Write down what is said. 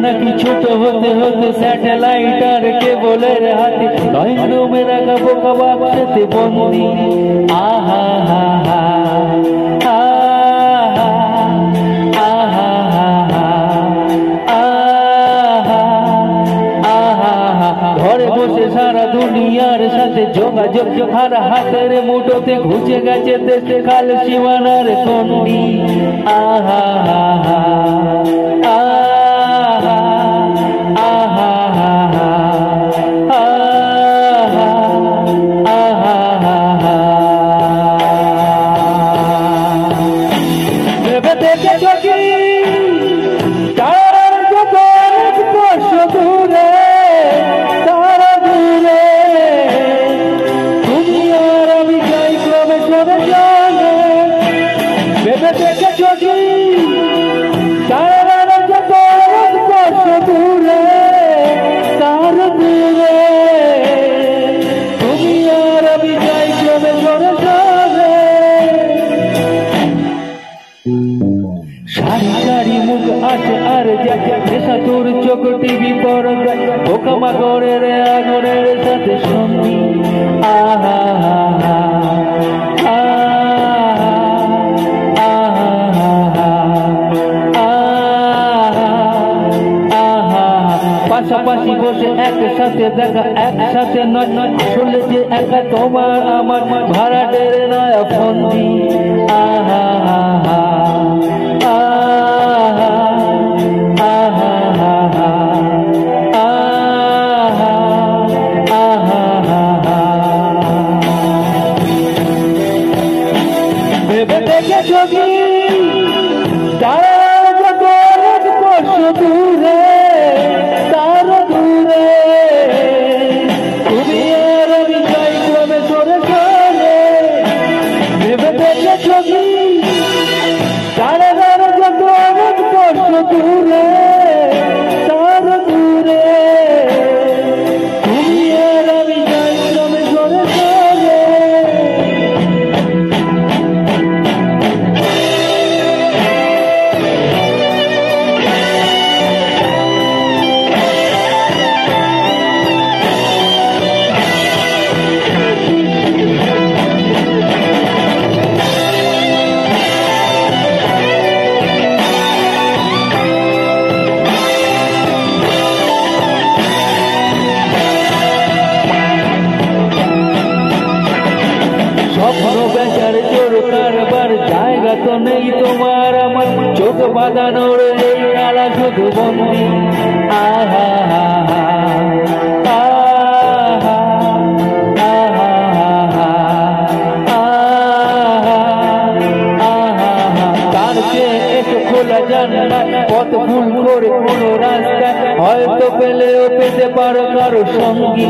নাকি ছোট হতে হতে স্যাটেলাইট আর কেবলের হাতে নয়নো মেরা বোকা বাক্সেতে বন্দি। আহা হা হা ঘরে বসে সারা দুনিয়ার সাথে যোগাযোগ আর হাতের মুঠোতে ঘুচে গেছে দেশে কাল সীমানার গন্ডি। আহা হা হা তোর চোখ টিভি পর্দায় পোকামাকড়ের আগুনের সাথে সঙ্গী। আহা হা হা পাশাপাশি বসে একসাথে দেখা একসাথে নয় আসলে যে একা তোমার আমার ভাড়াটের নয়া ফন্দি। আহা হা হা জায়গা তো নেই তোমার আমার চোখ বাঁধানোর এই আলা শুধু বন্দি। আহা হা হা তার চেয়ে একটু খোলা জান্নাত পথ ভুল করে কোনো রাস্তা হয়তো পেলেও পেতে পারো কারো সঙ্গী।